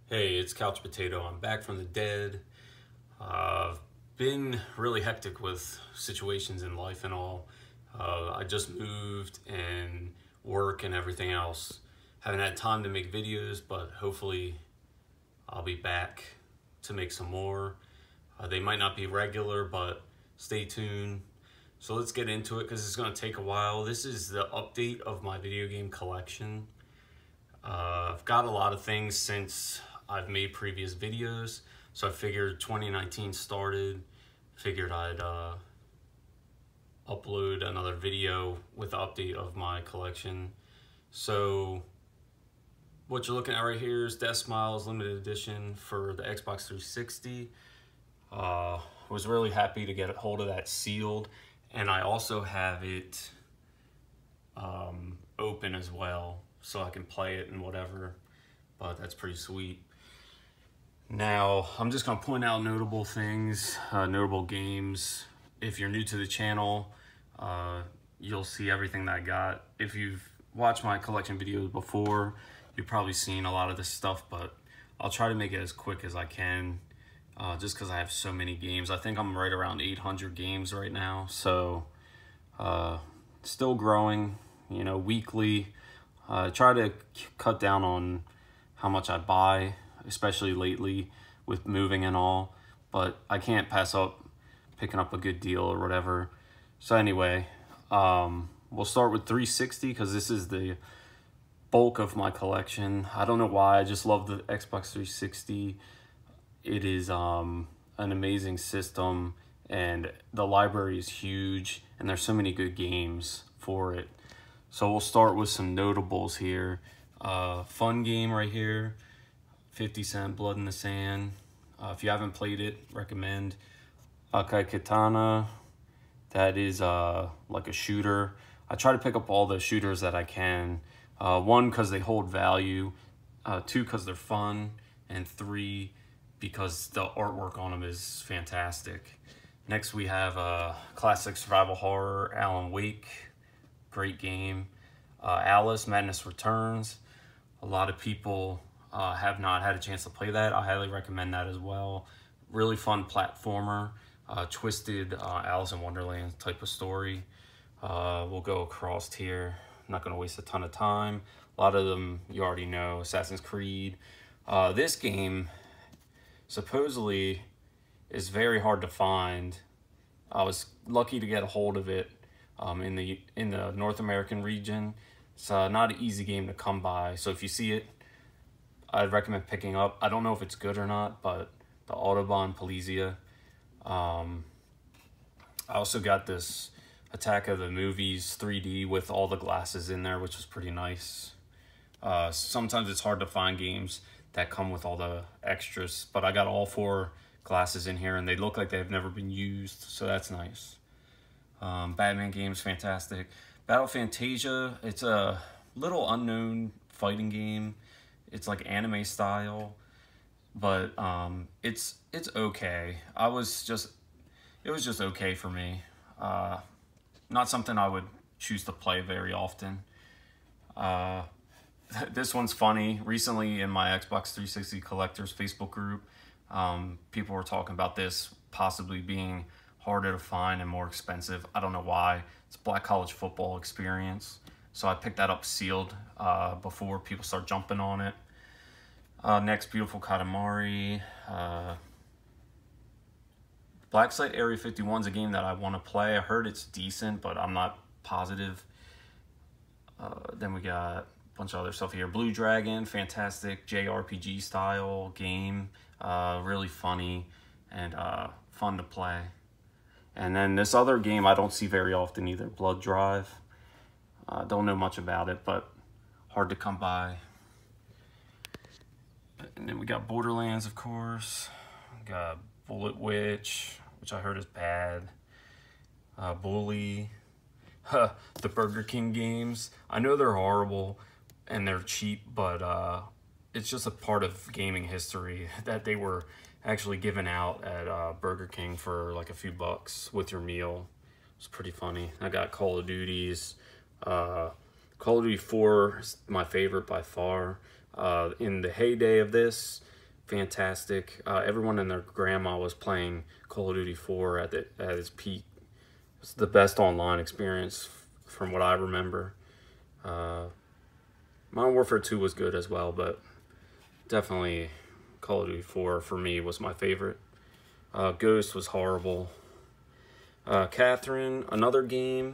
Hey, it's Couch Potato. I'm back from the dead. I've been really hectic with situations in life and all. I just moved and work and everything else. Haven't had time to make videos, but hopefully I'll be back to make some more. They might not be regular, but stay tuned. So let's get into it because it's going to take a while. This is the update of my video game collection. I've got a lot of things since I've made previous videos, so I figured 2019 started, figured I'd upload another video with the update of my collection. So what you're looking at right here is Death Smiles limited edition for the Xbox 360. Was really happy to get a hold of that sealed, and I also have it open as well, so I can play it and whatever, but that's pretty sweet. Now, I'm just going to point out notable things, notable games. If you're new to the channel, you'll see everything that I got. If you've watched my collection videos before, you've probably seen a lot of this stuff, but I'll try to make it as quick as I can, just because I have so many games. I think I'm right around 800 games right now, so still growing, you know, weekly. Try to cut down on how much I buy, especially lately with moving and all, but I can't pass up picking up a good deal or whatever. So anyway, we'll start with 360 because this is the bulk of my collection. I don't know why, I just love the Xbox 360. It is an amazing system, and the library is huge, and there's so many good games for it. So we'll start with some notables here. Fun game right here, 50 Cent, Blood in the Sand. If you haven't played it, recommend. Akai Katana, that is like a shooter. I try to pick up all the shooters that I can. One, because they hold value. Two, because they're fun. And three, because the artwork on them is fantastic. Next we have classic survival horror, Alan Wake. Great game. Alice, Madness Returns. A lot of people have not had a chance to play that. I highly recommend that as well. Really fun platformer. Twisted Alice in Wonderland type of story. We'll go across here. I'm not going to waste a ton of time. A lot of them you already know. Assassin's Creed. This game supposedly is very hard to find. I was lucky to get a hold of it in the North American region. It's not an easy game to come by, so if you see it, I'd recommend picking up. I don't know if it's good or not, but the Autobahn Polizia. I also got this Attack of the Movies 3D with all the glasses in there, which was pretty nice. Sometimes it's hard to find games that come with all the extras, but I got all 4 glasses in here, and they look like they've never been used, so that's nice. Batman game's fantastic. Battle Fantasia, it's a little unknown fighting game. It's like anime style, but it's okay. It was just okay for me. Not something I would choose to play very often. This one's funny. Recently in my Xbox 360 collectors Facebook group, people were talking about this possibly being harder to find and more expensive. I don't know why. It's Black College Football Experience. So I picked that up sealed before people start jumping on it. Next, Beautiful Katamari. Black Site Area 51 is a game that I want to play. I heard it's decent, but I'm not positive. Then we got a bunch of other stuff here. Blue Dragon, fantastic JRPG style game. Really funny and fun to play. And then this other game I don't see very often either, Blood Drive. Don't know much about it, but hard to come by. And then we got Borderlands, of course. We got Bullet Witch, which I heard is bad. Bully. The Burger King games. I know they're horrible and they're cheap, but it's just a part of gaming history that they were actually given out at Burger King for like a few bucks with your meal. It's pretty funny. I got Call of Duties. Call of Duty 4 is my favorite by far. In the heyday of this, fantastic. Everyone and their grandma was playing Call of Duty 4 at its peak. It's the best online experience from what I remember. Modern Warfare 2 was good as well, but definitely Call of Duty 4 for me was my favorite. Ghost was horrible. Catherine, another game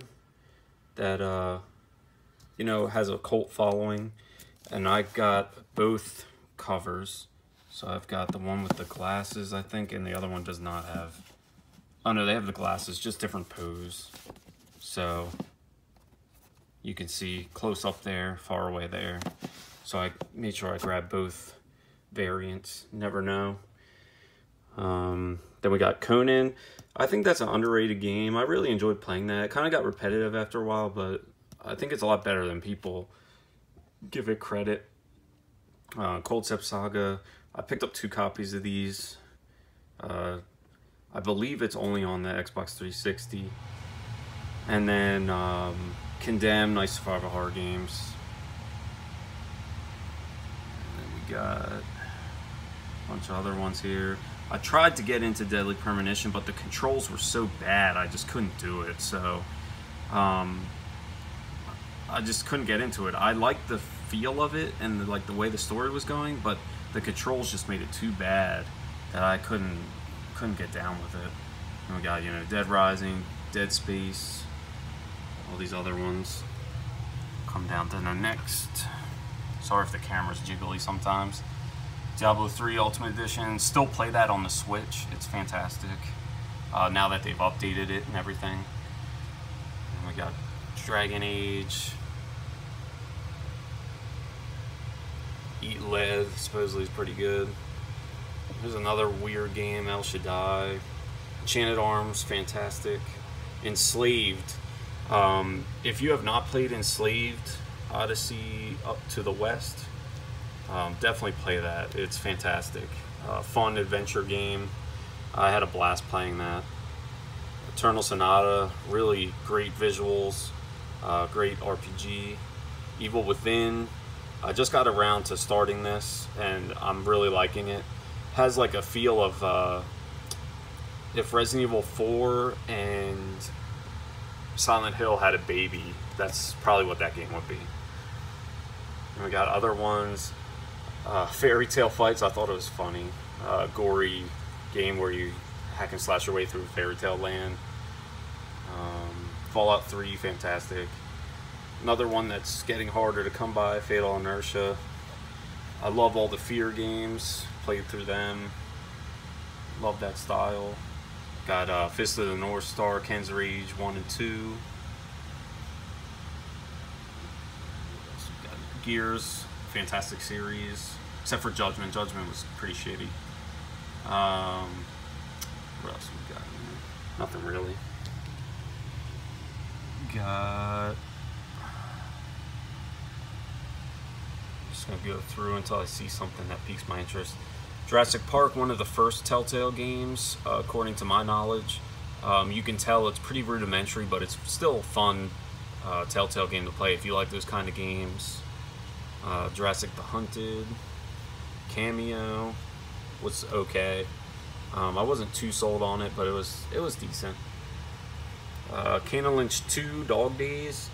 that you know, has a cult following, and I got both covers. So I've got the one with the glasses, I think, and the other one does not have. Oh no, they have the glasses, just different pose. So you can see close up there, far away there. So I made sure I grabbed both variants. Never know. Then we got Conan. I think that's an underrated game. I really enjoyed playing that. It kind of got repetitive after a while, but I think it's a lot better than people give it credit. Cold Step Saga. I picked up 2 copies of these. I believe it's only on the Xbox 360. And then Condemned, nice survival horror games. And then we got a bunch of other ones here. I tried to get into Deadly Premonition, but the controls were so bad I just couldn't do it. So I just couldn't get into it. I liked the feel of it and like the way the story was going, but the controls just made it too bad that I couldn't get down with it. And we got, you know, Dead Rising, Dead Space, all these other ones. Come down to the next. Sorry if the camera's jiggly sometimes. Diablo 3 Ultimate Edition. Still play that on the Switch. It's fantastic. Now that they've updated it and everything. And we got Dragon Age. Eat Lead, supposedly is pretty good. There's another weird game, El Shaddai. Enchanted Arms, fantastic. Enslaved. If you have not played Enslaved, Odyssey Up to the West, definitely play that. It's fantastic. Fun adventure game. I had a blast playing that. Eternal Sonata, really great visuals, great RPG. Evil Within. I just got around to starting this, and I'm really liking it. Has like a feel of if Resident Evil 4 and Silent Hill had a baby, that's probably what that game would be. And we got other ones. Fairy Tale Fights, I thought it was funny. Gory game where you hack and slash your way through Fairy Tale Land. Fallout 3, fantastic. Another one that's getting harder to come by, Fatal Inertia. I love all the Fear games, played through them. Love that style. Got Fist of the North Star, Ken's Rage 1 and 2. Got Gears, fantastic series. Except for Judgment. Judgment was pretty shitty. What else we got in there? Nothing really. Got... Just gonna go through until I see something that piques my interest. Jurassic Park, one of the first Telltale games, according to my knowledge. You can tell it's pretty rudimentary, but it's still a fun Telltale game to play if you like those kind of games. Jurassic The Hunted, Cameo was okay. I wasn't too sold on it, but it was decent. Kane and Lynch 2, Dog Days.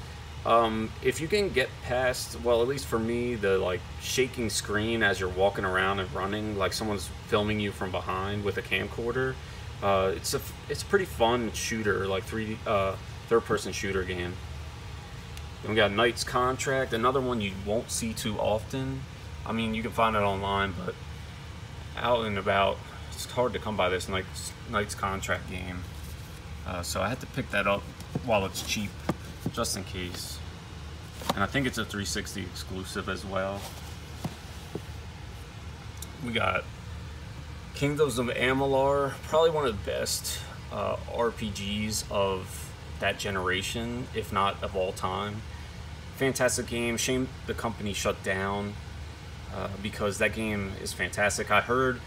If you can get past, well, at least for me, the like shaking screen as you're walking around and running, like someone's filming you from behind with a camcorder, it's a pretty fun shooter, like third-person shooter game. Then we got Knight's Contract, another one you won't see too often. I mean, you can find it online, but out and about, it's hard to come by this Knight's Contract game. So I had to pick that up while it's cheap, just in case. And I think it's a 360 exclusive as well. We got Kingdoms of Amalur, probably one of the best RPGs of that generation, if not of all time. Fantastic game. Shame the company shut down because that game is fantastic. I heard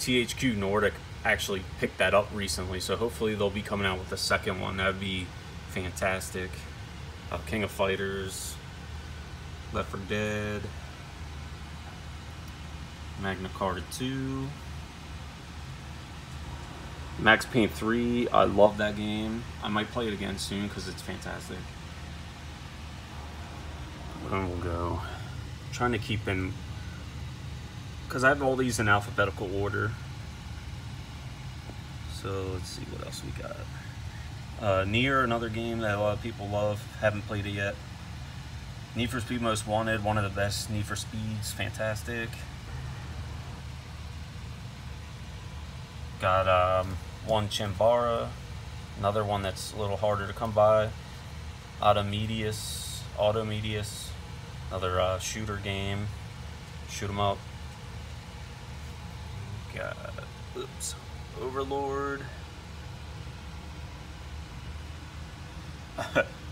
THQ Nordic actually picked that up recently, so hopefully they'll be coming out with a second one. That'd be fantastic. King of Fighters, Left 4 Dead. Magna Carta 2. Max Payne 3, I love that game. I might play it again soon because it's fantastic. And we'll go. I'm trying to keep in, because I have all these in alphabetical order. So let's see what else we got. Nier, another game that a lot of people love. Haven't played it yet. Need for Speed Most Wanted, one of the best Need for Speeds, fantastic. Got one Chimbara, another one that's a little harder to come by. Automedius, another shooter game, shoot 'em up. Got, Overlord.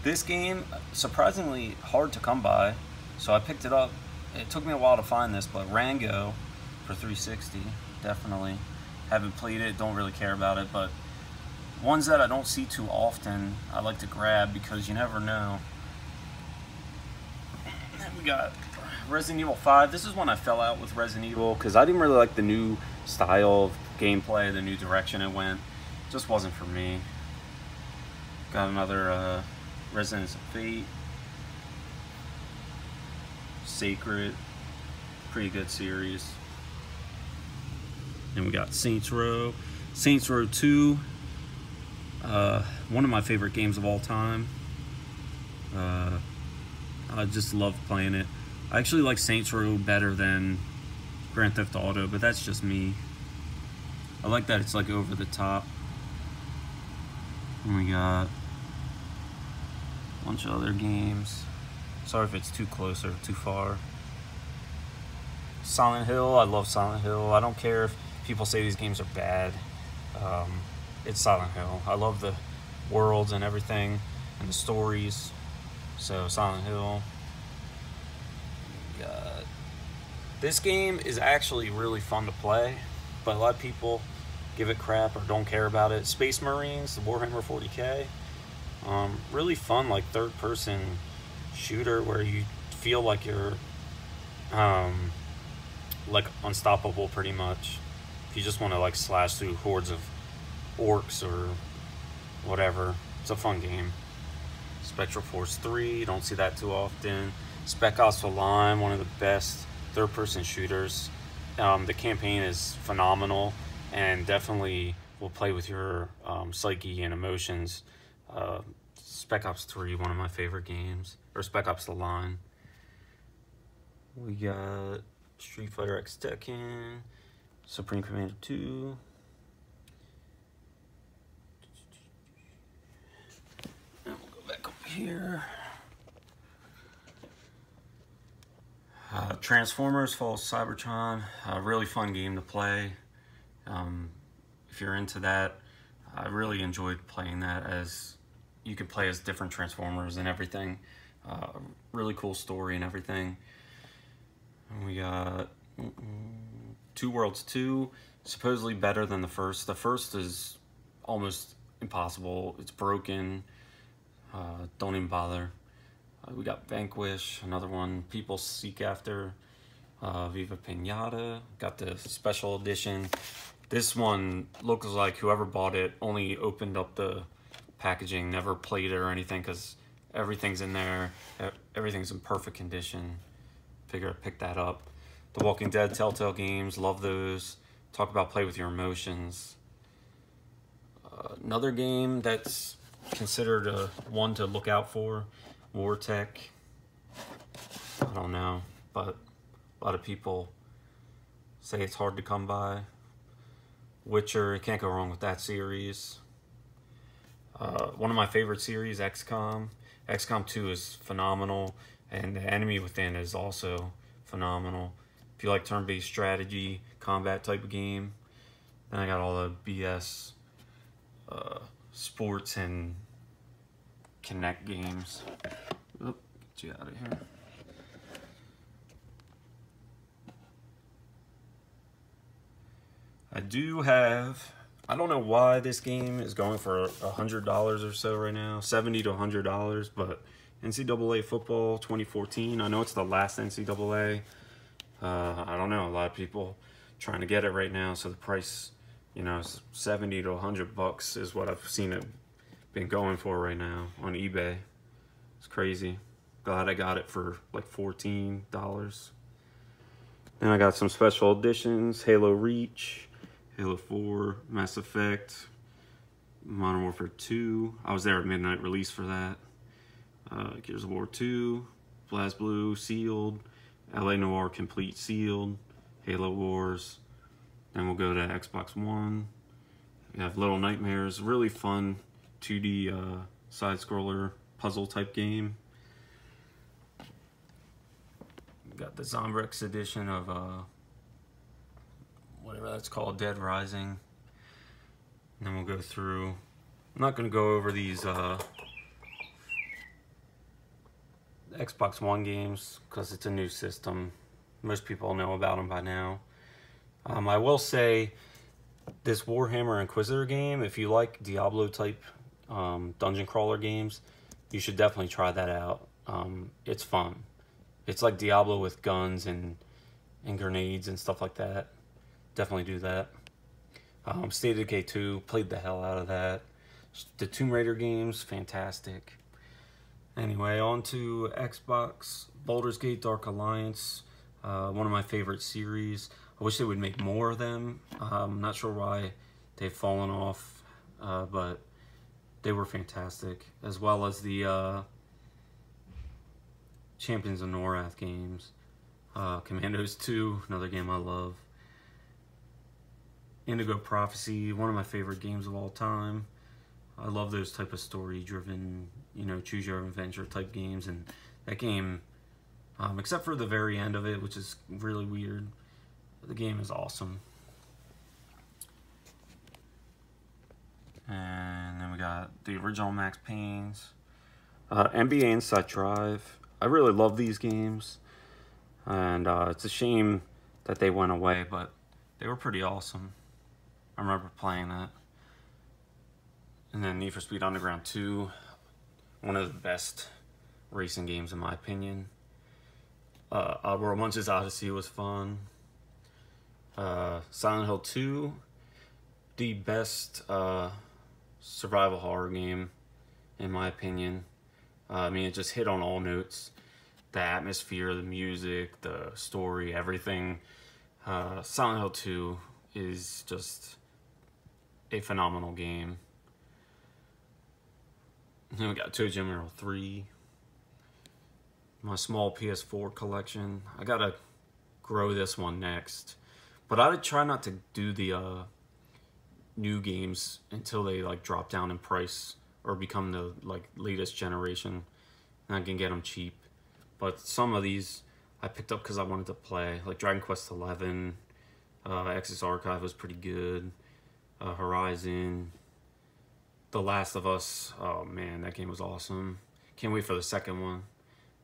This game, surprisingly hard to come by, so I picked it up. It took me a while to find this, but Rango for 360, definitely. Haven't played it, don't really care about it, but ones that I don't see too often, I like to grab because you never know. Then we got Resident Evil 5. This is when I fell out with Resident Evil because I didn't really like the new style of gameplay, the new direction it went. It just wasn't for me. Got another Resonance of Fate. Sacred. Pretty good series. Then we got Saints Row. Saints Row 2. One of my favorite games of all time. I just love playing it. I actually like Saints Row better than Grand Theft Auto, but that's just me. I like that it's like over the top. And we got a bunch of other games. Sorry if it's too close or too far. Silent Hill, I love Silent Hill. I don't care if people say these games are bad. It's Silent Hill. I love the worlds and everything and the stories. So Silent Hill. This game is actually really fun to play, but a lot of people give it crap or don't care about it. Space Marines, the Warhammer 40K. Really fun, like third-person shooter where you feel like you're like unstoppable pretty much. If you just want to like slash through hordes of orcs or whatever, it's a fun game. Spectral Force 3, don't see that too often. Spec Ops: The Line, one of the best third-person shooters. The campaign is phenomenal and definitely will play with your psyche and emotions. Spec Ops 3, one of my favorite games, or Spec Ops: The Line. We got Street Fighter X Tekken, Supreme Commander 2. And we'll go back over here. Transformers: Fall of Cybertron, a really fun game to play. If you're into that, I really enjoyed playing that, as you could play as different Transformers and everything. Really cool story and everything. And we got Two Worlds 2, supposedly better than the first. The first is almost impossible. It's broken. Don't even bother. We got Vanquish, another one people seek after. Viva Pinata, got the special edition. This one looks like whoever bought it only opened up the packaging, never played it or anything, because everything's in there. Everything's in perfect condition. Figure I'd pick that up. The Walking Dead Telltale games, love those. Talk about play with your emotions. Another game that's considered one to look out for, Wartech. I don't know, but a lot of people say it's hard to come by. Witcher, you can't go wrong with that series. One of my favorite series, XCOM. XCOM 2 is phenomenal, and The Enemy Within is also phenomenal. If you like turn-based strategy, combat type of game, then I got all the BS sports and Connect games. Oop, get you out of here. I do have, I don't know why this game is going for $100 or so right now, $70 to $100, but NCAA football 2014. I know it's the last NCAA, I don't know, a lot of people trying to get it right now, so the price, you know, 70 to 100 bucks is what I've seen it been going for right now on eBay. It's crazy. Glad I got it for like $14. Then I got some special editions: Halo Reach, Halo 4, Mass Effect, Modern Warfare 2. I was there at midnight release for that. Gears of War 2, BlazBlue Sealed, LA Noire Complete Sealed, Halo Wars. Then we'll go to Xbox One. We have Little Nightmares, really fun 2D side-scroller puzzle type game. We got the Zombrex edition of whatever that's called, Dead Rising. And then we'll go through. I'm not going to go over these Xbox One games because it's a new system. Most people know about them by now. I will say this Warhammer Inquisitor game, if you like Diablo type dungeon crawler games, you should definitely try that out. It's fun. It's like Diablo with guns and grenades and stuff like that. Definitely do that. State of Decay 2, played the hell out of that. The Tomb Raider games, fantastic. Anyway, on to Xbox. Baldur's Gate Dark Alliance, one of my favorite series. I wish they would make more of them. I'm not sure why they've fallen off, but they were fantastic. As well as the Champions of Norath games. Commandos 2, another game I love. Indigo Prophecy, one of my favorite games of all time. I love those type of story-driven, you know, choose-your-own-adventure type games. And that game, except for the very end of it, which is really weird, the game is awesome. And then we got the original Max Payne's. NBA Inside Drive. I really love these games. And it's a shame that they went away, but they were pretty awesome. I remember playing that. And then Need for Speed Underground 2. One of the best racing games in my opinion. Oddworld Munch's Odyssey was fun. Silent Hill 2. The best survival horror game in my opinion. I mean, it just hit on all notes. The atmosphere, the music, the story, everything. Silent Hill 2 is just a phenomenal game. Then we got Toe Jam Earl 3. My small PS4 collection. I gotta grow this one next. But I would try not to do the new games until they like drop down in price or become the like latest generation. And I can get them cheap. But some of these I picked up because I wanted to play. Like Dragon Quest XI. Exodus Archive was pretty good. Horizon. The Last of Us. Oh man, that game was awesome. Can't wait for the second one.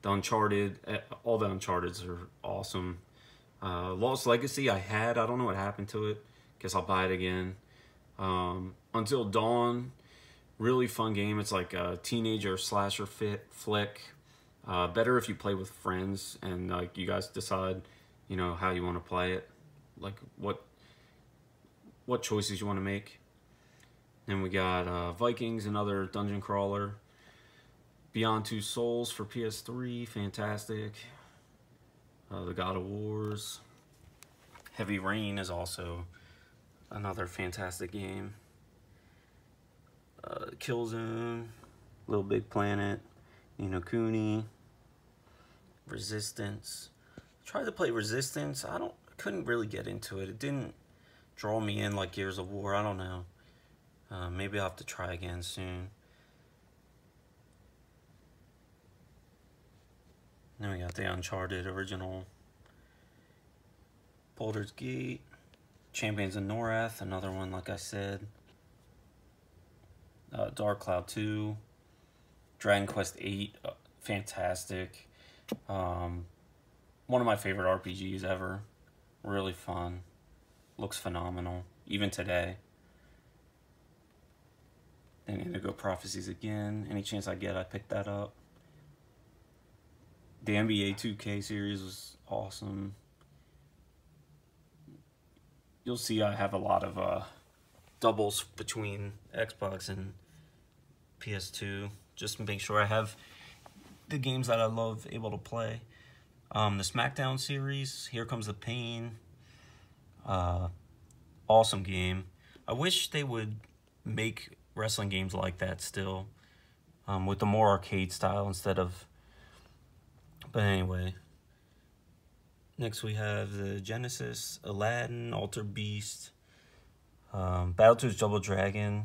The Uncharted. All the Uncharteds are awesome. Lost Legacy I don't know what happened to it. Guess I'll buy it again. Until Dawn. Really fun game. It's like a teenager slasher flick. Better if you play with friends and like you guys decide, you know, how you want to play it. Like what choices you want to make. Then we got Vikings, another dungeon crawler. Beyond Two Souls for PS3, fantastic. The God of Wars. Heavy Rain is also another fantastic game. Killzone, Little Big Planet, Ni no Kuni, Resistance. Tried to play Resistance. Couldn't really get into it. It didn't draw me in like Gears of War. I don't know. Maybe I'll have to try again soon. Then we got the Uncharted original. Baldur's Gate. Champions of Norath, another one like I said. Dark Cloud 2. Dragon Quest 8, fantastic. One of my favorite RPGs ever. Really fun. Looks phenomenal, even today. Then Indigo Prophecies again. Any chance I get, I pick that up. The NBA 2K series was awesome. you'll see I have a lot of doubles between Xbox and PS2, just to make sure I have the games that I love able to play. The SmackDown series, Here Comes the Pain, awesome game. I wish they would make wrestling games like that still, with the more arcade style instead of... But anyway, next we have the Genesis, Aladdin, Alter Beast, Battletoads Double Dragon,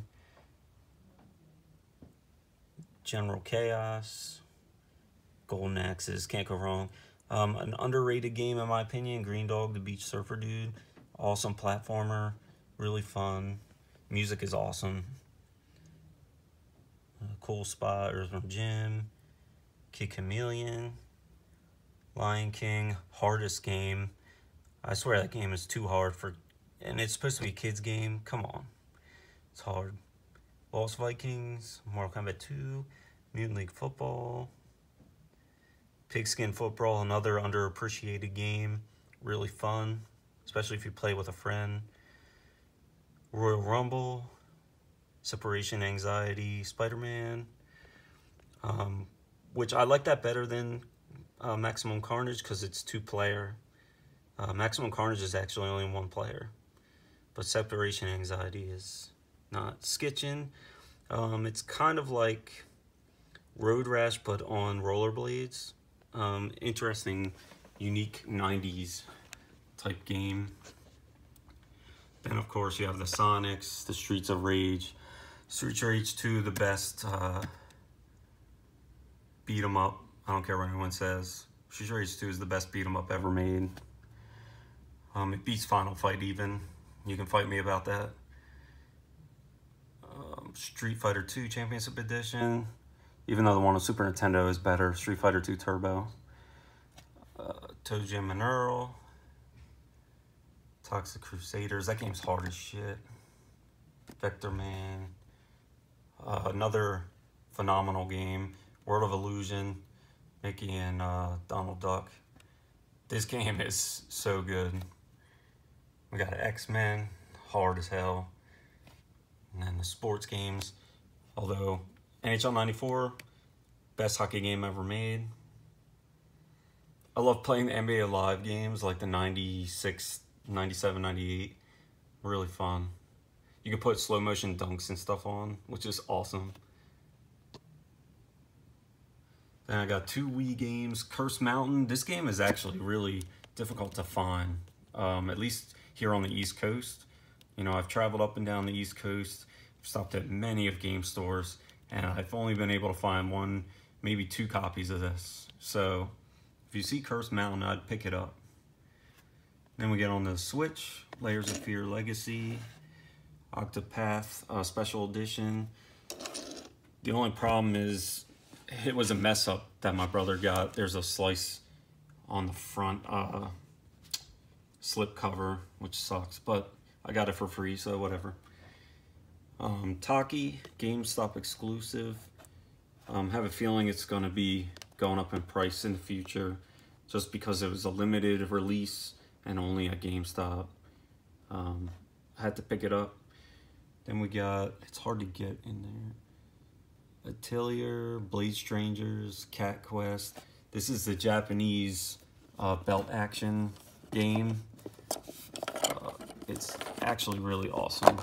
General Chaos, Golden Axes, can't go wrong. An underrated game in my opinion, Green Dog, the Beach Surfer Dude. Awesome platformer, really fun. Music is awesome. Cool Spot, Earthworm Jim, Kid Chameleon, Lion King, hardest game. I swear that game is too hard for, and it's supposed to be a kid's game. Come on, it's hard. Lost Vikings, Mortal Kombat 2, Mutant League Football, Pigskin Football, another underappreciated game. Really fun, especially if you play with a friend. Royal Rumble, Separation Anxiety, Spider-Man, which I like that better than Maximum Carnage because it's 2-player. Maximum Carnage is actually only 1 player, but Separation Anxiety is not. Skitchin', it's kind of like Road Rash but on rollerblades. Interesting, unique 90s type game. Then of course you have the Sonics, the Streets of Rage. Streets of Rage 2, the best beat 'em up. I don't care what anyone says. Streets of Rage 2 is the best beat 'em up ever made. It beats Final Fight even. You can fight me about that. Street Fighter 2 Championship Edition. Even though the one on Super Nintendo is better. Street Fighter 2 Turbo. Toe Jam and Earl. Toxic Crusaders. That game's hard as shit. Vector Man. Another phenomenal game. World of Illusion. Mickey and Donald Duck. This game is so good. We got X-Men. Hard as hell. And then the sports games. Although NHL 94, best hockey game ever made. I love playing the NBA Live games like the 96, 97, 98. Really fun. You can put slow motion dunks and stuff on, which is awesome. Then I got 2 Wii games. Curse Mountain. This game is actually really difficult to find, at least here on the East Coast. You know, I've traveled up and down the East Coast. I've stopped at many of game stores, and I've only been able to find 1, maybe 2 copies of this. So if you see Curse Mountain, I'd pick it up. Then we get on the Switch, Layers of Fear Legacy, Octopath Special Edition. The only problem is it was a mess up that my brother got. There's a slice on the front slip cover, which sucks, but I got it for free, so whatever. Taki, GameStop exclusive. Have a feeling it's going to be going up in price in the future just because it was a limited release and only at GameStop. I had to pick it up. Then we got, it's hard to get in there, Atelier, Blade Strangers, Cat Quest. This is the Japanese belt action game. It's actually really awesome.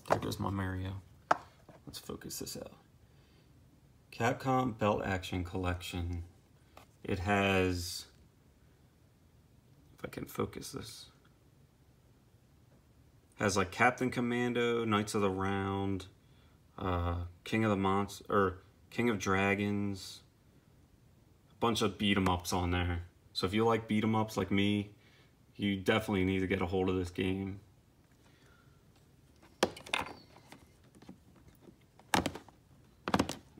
There goes my Mario. Let's focus this out. Capcom Belt Action Collection. It has, if I can focus this, has like Captain Commando, Knights of the Round, King of the Monsters, or King of Dragons, a bunch of beat 'em ups on there. So if you like beat 'em ups like me, you definitely need to get a hold of this game.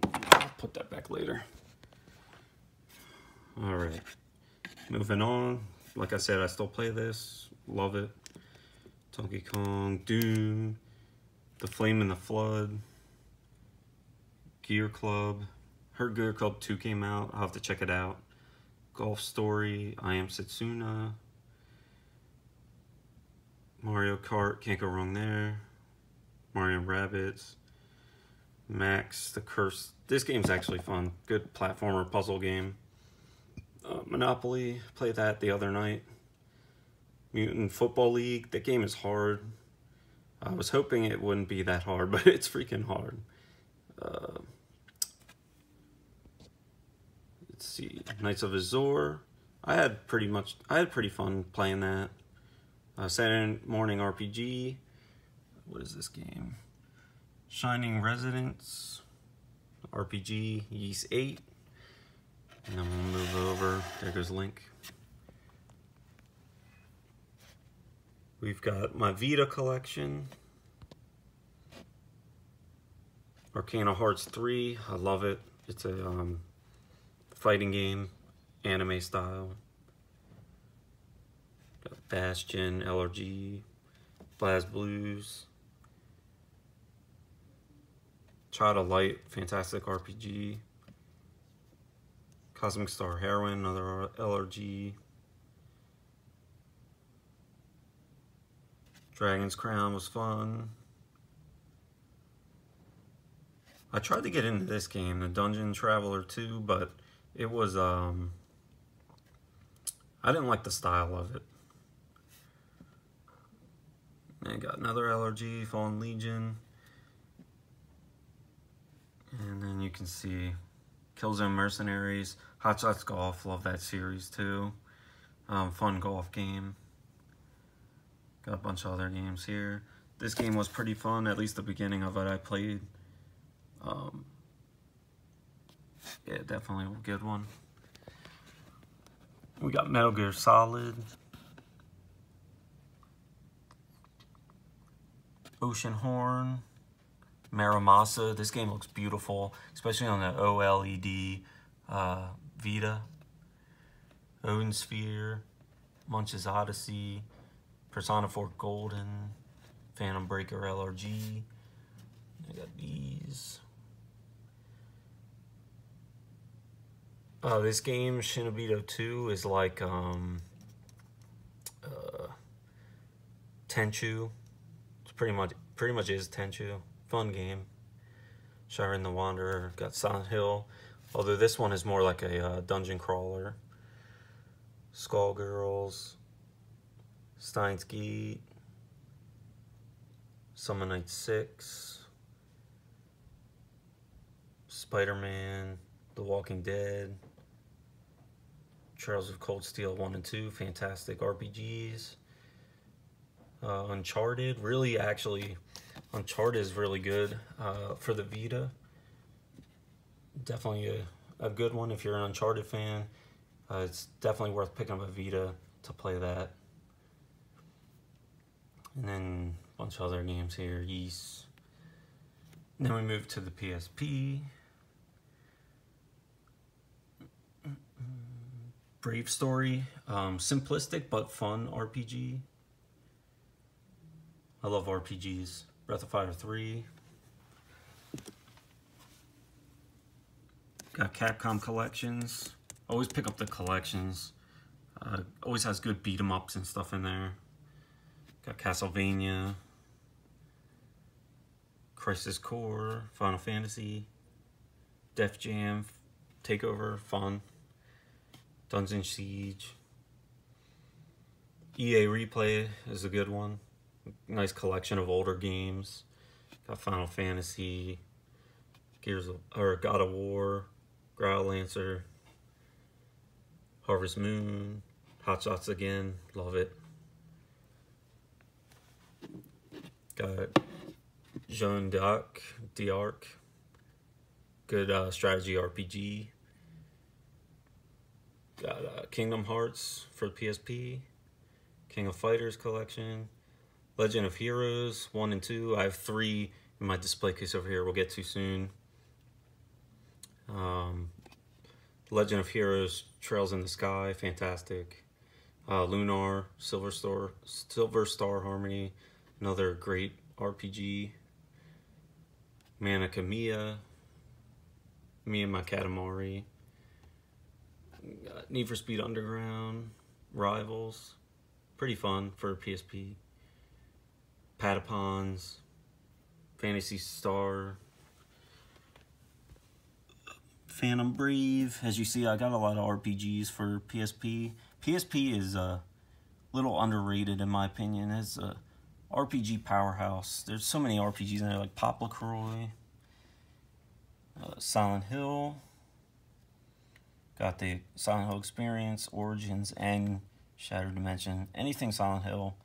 I'll put that back later. All right, moving on. Like I said, I still play this, love it. Donkey Kong, Doom, The Flame and the Flood, Gear Club. Heard Gear Club 2 came out. I'll have to check it out. Golf Story, I Am Setsuna, Mario Kart, can't go wrong there. Mario and Rabbids. Max, The Curse. This game's actually fun. Good platformer puzzle game. Monopoly, played that the other night. Mutant Football League, that game is hard. I was hoping it wouldn't be that hard, but it's freaking hard. Let's see, Knights of Azure. I had pretty fun playing that. Saturday Morning RPG. What is this game? Shining Residence RPG, Ys 8. And then we'll move over. There goes Link. We've got my Vita collection. Arcana Hearts 3. I love it. It's a fighting game, anime style. Got Bastion, LRG, BlazBlues. Child of Light, fantastic RPG. Cosmic Star Heroine, another LRG. Dragon's Crown was fun. I tried to get into this game, the Dungeon Traveler 2, but it was, I didn't like the style of it. And got another LRG, Fallen Legion. And then you can see Killzone Mercenaries, Hot Shots Golf, love that series too. Fun golf game. Got a bunch of other games here. This game was pretty fun, at least the beginning of it I played. Yeah, definitely a good one. We got Metal Gear Solid. Oceanhorn. Muramasa. This game looks beautiful, especially on the OLED Vita. Odin Sphere. Munch's Odyssey. Persona 4 Golden. Phantom Breaker LRG. I got these. This game, Shinobito 2, is like Tenchu. It's pretty much is Tenchu. Fun game. Shiren the Wanderer. Got Silent Hill. Although this one is more like a dungeon crawler. Skullgirls. Steins Gate. Summon Night 6. Spider-Man. The Walking Dead. Trails of Cold Steel 1 and 2. Fantastic RPGs. Uncharted. Really, actually, Uncharted is really good for the Vita. Definitely a good one if you're an Uncharted fan. It's definitely worth picking up a Vita to play that. And then a bunch of other games here. Ys. And then we move to the PSP. Brave Story. Simplistic but fun RPG. I love RPGs. Breath of Fire 3. Got Capcom collections. Always pick up the collections. Always has good beat 'em ups and stuff in there. Got Castlevania. Crisis Core. Final Fantasy. Def Jam. Takeover. Fun. Dungeon Siege. EA Replay is a good one. Nice collection of older games. Got Final Fantasy, God of War, Growl Lancer, Harvest Moon, Hot Shots again, love it. Got Jeanne d'Arc, good strategy RPG. Got Kingdom Hearts for the PSP, King of Fighters collection, Legend of Heroes 1 and 2. I have 3 in my display case over here. We'll get to soon. Legend of Heroes Trails in the Sky, fantastic. Lunar, Silver Star Harmony, another great RPG. Manica Mia, Me and My Katamari. Need for Speed Underground, Rivals, pretty fun for PSP. Patapons, Phantasy Star, Phantom Brave. As you see, I got a lot of RPGs for PSP. PSP is a little underrated in my opinion. It's a RPG powerhouse. There's so many RPGs in there, like Pop LaCroix, Silent Hill. Got the Silent Hill Experience, Origins, and Shattered Dimension. Anything Silent Hill,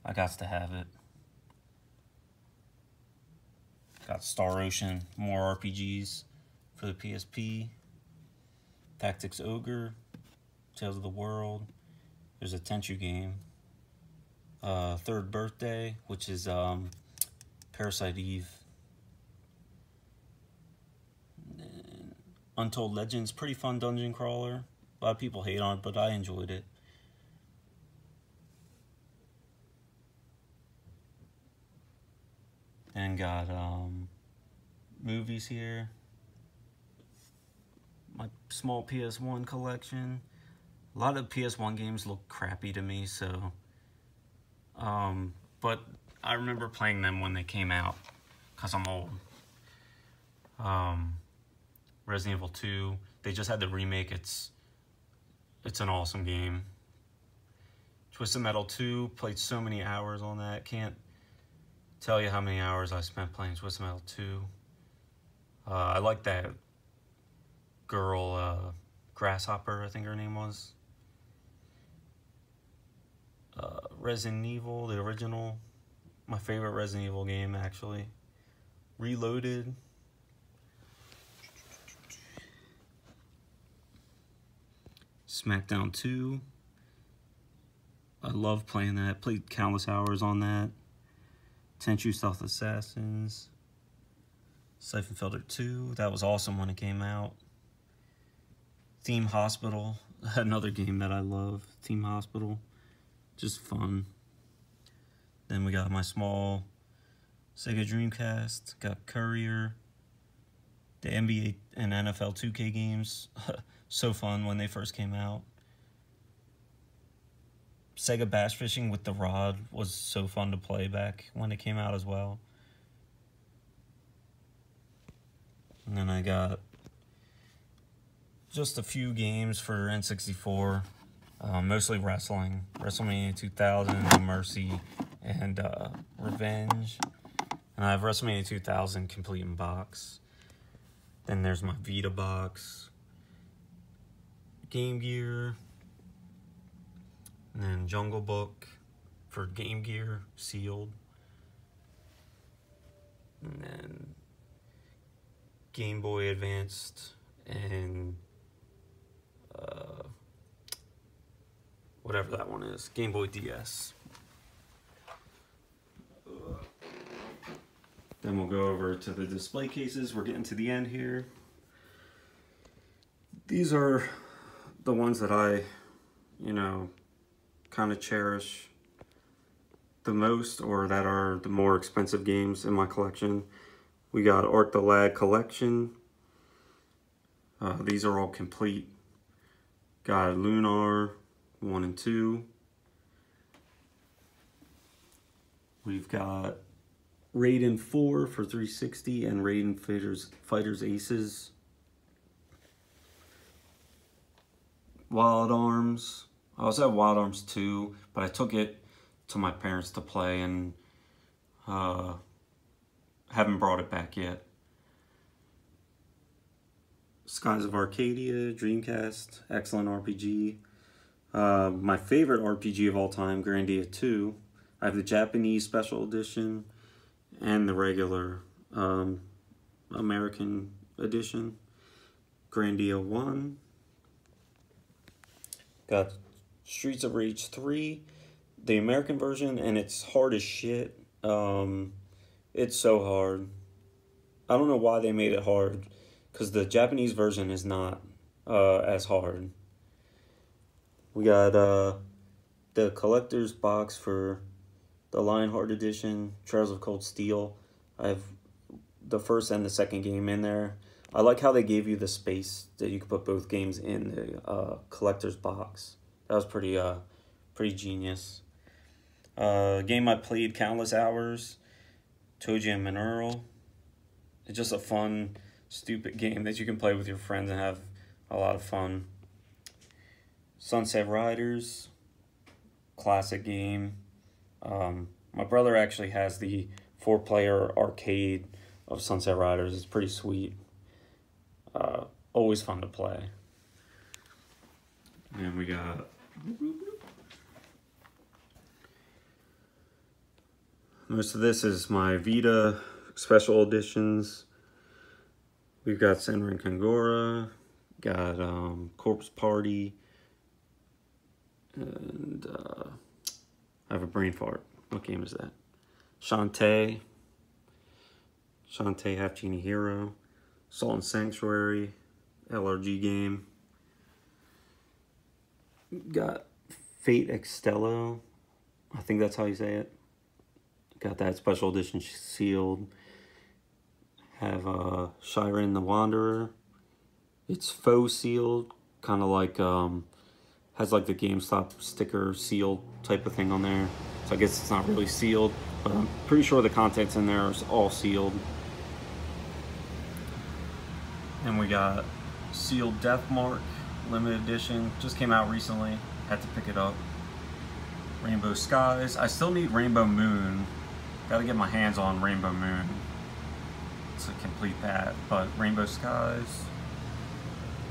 I got to have it. Got Star Ocean, more RPGs for the PSP. Tactics Ogre, Tales of the World. There's a Tenchu game. Third Birthday, which is Parasite Eve. And Untold Legends, pretty fun dungeon crawler. A lot of people hate on it, but I enjoyed it. And got movies here. My small PS1 collection. A lot of PS1 games look crappy to me, so but I remember playing them when they came out because I'm old. Resident Evil 2, they just had the remake. It's an awesome game. Twisted Metal 2, played so many hours on that. Can't tell you how many hours I spent playing Twisted Metal 2. I like that girl, Grasshopper, I think her name was. Resident Evil, the original. My favorite Resident Evil game, actually. Reloaded. Smackdown 2. I love playing that. Played countless hours on that. Tenchu Stealth Assassins. Siphon Filter 2. That was awesome when it came out. Theme Hospital. Another game that I love. Theme Hospital. Just fun. Then we got my small Sega Dreamcast. Got Courier. The NBA and NFL 2K games. So fun when they first came out. Sega Bass Fishing with the rod was so fun to play back when it came out as well. And then I got just a few games for N64, mostly wrestling. WrestleMania 2000, No Mercy, and Revenge. And I have WrestleMania 2000 complete in box. Then there's my Vita box, Game Gear, and then Jungle Book for Game Gear, sealed. And then Game Boy Advanced and whatever that one is, Game Boy DS. Then we'll go over to the display cases. We're getting to the end here. These are the ones that I, kind of cherish the most, or that are the more expensive games in my collection. We got Arc the Lag Collection. These are all complete. Got Lunar 1 and 2. We've got Raiden 4 for 360 and Raiden Fighters Aces. Wild Arms. I also have Wild Arms 2, but I took it to my parents to play and haven't brought it back yet. Skies of Arcadia, Dreamcast, excellent RPG. My favorite RPG of all time, Grandia 2. I have the Japanese Special Edition and the regular American Edition. Grandia 1. Got Streets of Rage 3, the American version, and it's hard as shit. It's so hard. I don't know why they made it hard, because the Japanese version is not as hard. We got the collector's box for the Lionheart Edition, Trails of Cold Steel. I have the first and the second game in there. I like how they gave you the space that you could put both games in the collector's box. That was pretty genius. Game I played countless hours, ToeJam Mineral. It's just a fun, stupid game that you can play with your friends and have a lot of fun. Sunset Riders, classic game. My brother actually has the 4-player arcade of Sunset Riders. It's pretty sweet. Always fun to play. And we got most of this is my Vita special editions. We've got Senran Kangura, got Corpse Party, and I have a brain fart. What game is that? Shantae, Half Genie Hero, Salt and Sanctuary, LRG game. Got Fate Extello, I think that's how you say it. Got that special edition sealed. Have Shiren the Wanderer. It's faux sealed, kind of like has like the GameStop sticker sealed type of thing on there. So I guess it's not really sealed, but I'm pretty sure the contents in there is all sealed. And we got Sealed Deathmark limited edition, just came out recently, had to pick it up. Rainbow Skies. I still need Rainbow Moon. Gotta get my hands on Rainbow Moon to complete that. But Rainbow Skies.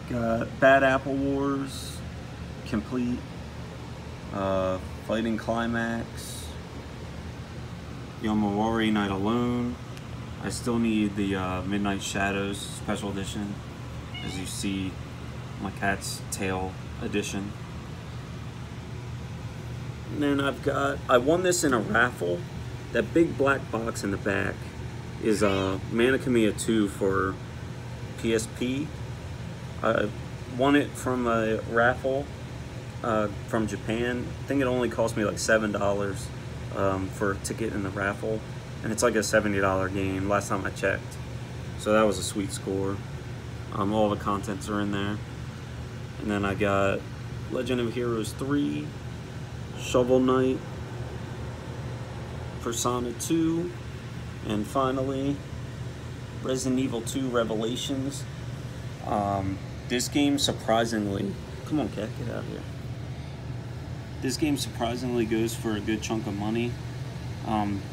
Got Bad Apple Wars complete. Fighting Climax. Yomawari Night Alone. I still need the Midnight Shadows special edition. As you see, my cat's tail edition. And then I won this in a raffle. That big black box in the back is Mana Khemia 2 for PSP. I won it from a raffle from Japan. I think it only cost me like $7 for a ticket in the raffle. And it's like a $70 game last time I checked. So that was a sweet score. All the contents are in there. And then I got Legend of Heroes 3, Shovel Knight, Persona 2, and finally Resident Evil 2 Revelations. This game surprisingly, come on cat, get out of here. This game surprisingly goes for a good chunk of money.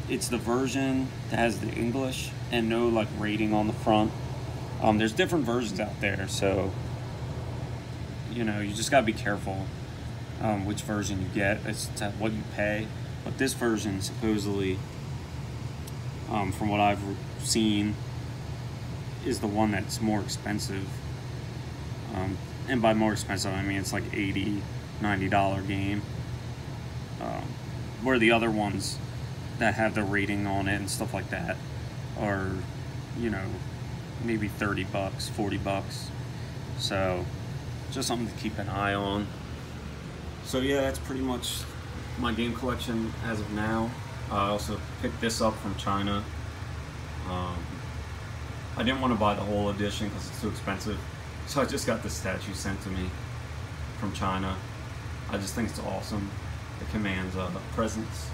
It's the version that has the English and no like rating on the front. There's different versions out there, so you know, you just gotta be careful which version you get. It's what you pay. But this version supposedly, from what I've seen, is the one that's more expensive. And by more expensive, I mean it's like $80, $90 game. Where the other ones that have the rating on it and stuff like that are, you know, maybe $30, $40. So just something to keep an eye on. So yeah, that's pretty much my game collection as of now. I also picked this up from China. I didn't want to buy the whole edition because it's too expensive, so I just got the statue sent to me from China. I just think it's awesome. It commands presence.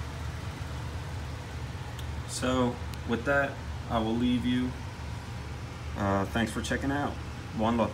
So with that, I will leave you. Thanks for checking out. One love.